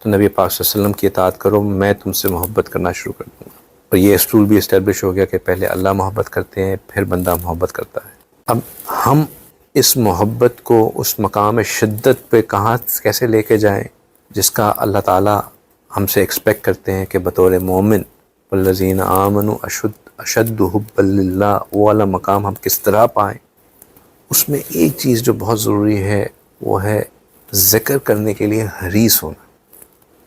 تو نبی پاک صلی اللہ علیہ وسلم کی اطاعت کرو، میں تم سے محبت کرنا شروع کر دوں گا۔ اور یہ اصول بھی اسٹیبلش ہو گیا کہ پہلے اللہ محبت کرتے ہیں، پھر بندہ محبت کرتا ہے۔ اب ہم اس محبت کو اس مقام شدت پہ کہاں کیسے لے کے جائیں جس کا اللہ تعالیٰ ہم سے ایکسپیکٹ کرتے ہیں کہ بطور مومن والذین آمنوا اشد حبا للہ، وہ والا مقام ہم کس طرح پائیں۔ اس میں ایک چیز جو بہت ضروری ہے وہ ہے ذکر کرنے کے لیے حریص ہونا،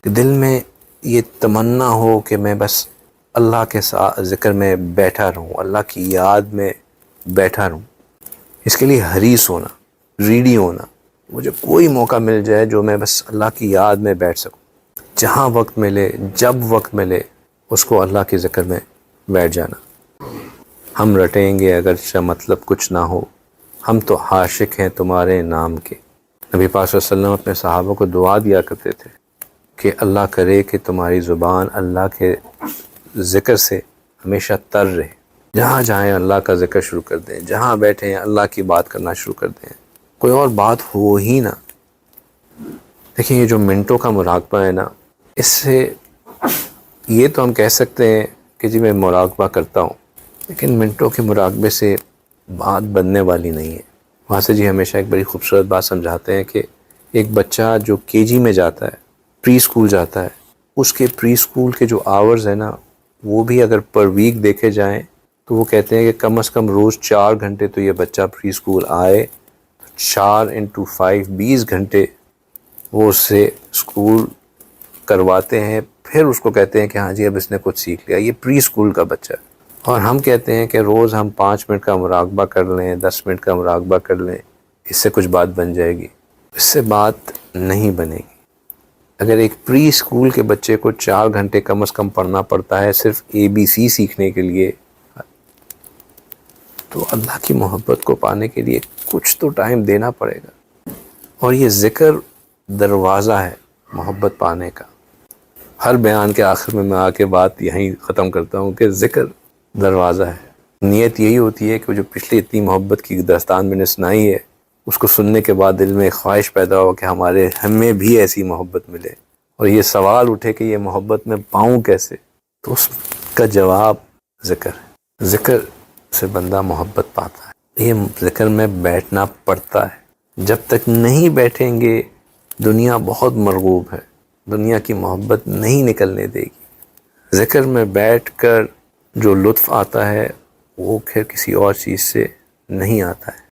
کہ دل میں یہ تمنا ہو کہ میں بس اللہ کے ساتھ ذکر میں بیٹھا رہوں، اللہ کی یاد میں بیٹھا رہوں۔ اس کے لیے حریص ہونا، ریڈی ہونا، مجھے کوئی موقع مل جائے جو میں بس اللہ کی یاد میں بیٹھ سکوں، جہاں وقت ملے جب وقت ملے اس کو اللہ کے ذکر میں بیٹھ جانا۔ ہم رٹیں گے اگرچہ مطلب کچھ نہ ہو، ہم تو عاشق ہیں تمہارے نام کے۔ نبی پاک صلی اللہ علیہ وسلم اپنے صحابہ کو دعا دیا کرتے تھے کہ اللہ کرے کہ تمہاری زبان اللہ کے ذکر سے ہمیشہ تر رہے، جہاں جائیں اللہ کا ذکر شروع کر دیں، جہاں بیٹھیں اللہ کی بات کرنا شروع کر دیں، کوئی اور بات ہو ہی نہ۔ دیکھیں یہ جو منٹوں کا مراقبہ ہے نا، اس سے یہ تو ہم کہہ سکتے ہیں کہ جی میں مراقبہ کرتا ہوں، لیکن منٹوں کے مراقبے سے بات بننے والی نہیں ہے۔ وہاں سے جی ہمیشہ ایک بڑی خوبصورت بات سمجھاتے ہیں کہ ایک بچہ جو KG میں جاتا ہے، پری اسکول جاتا ہے، اس کے پری اسکول کے جو آورز ہیں نا، وہ بھی اگر پر ویک دیکھے جائیں تو وہ کہتے ہیں کہ کم از کم روز 4 گھنٹے تو یہ بچہ پری اسکول آئے، 4 × 5 20 گھنٹے وہ اس سے اسکول کرواتے ہیں، پھر اس کو کہتے ہیں کہ ہاں جی اب اس نے کچھ سیکھ لیا۔ یہ پری اسکول کا بچہ ہے، اور ہم کہتے ہیں کہ روز ہم 5 منٹ کا مراقبہ کر لیں، 10 منٹ کا مراقبہ کر لیں، اس سے کچھ بات بن جائے گی۔ اس سے بات نہیں بنے گی۔ اگر ایک پری اسکول کے بچے کو 4 گھنٹے کم از کم پڑھنا پڑتا ہے صرف ABC سیکھنے کے لیے، تو اللہ کی محبت کو پانے کے لیے کچھ تو ٹائم دینا پڑے گا۔ اور یہ ذکر دروازہ ہے محبت پانے کا۔ ہر بیان کے آخر میں آ کے بات یہیں ختم کرتا ہوں کہ ذکر دروازہ ہے۔ نیت یہی ہوتی ہے کہ جو پچھلی اتنی محبت کی داستان میں نے سنائی ہے، اس کو سننے کے بعد دل میں خواہش پیدا ہو کہ ہمیں بھی ایسی محبت ملے، اور یہ سوال اٹھے کہ یہ محبت میں پاؤں کیسے، تو اس کا جواب ذکر ہے۔ ذکر سے بندہ محبت پاتا ہے۔ یہ ذکر میں بیٹھنا پڑتا ہے۔ جب تک نہیں بیٹھیں گے دنیا بہت مرغوب ہے، دنیا کی محبت نہیں نکلنے دے گی۔ ذکر میں بیٹھ کر جو لطف آتا ہے وہ پھر کسی اور چیز سے نہیں آتا ہے۔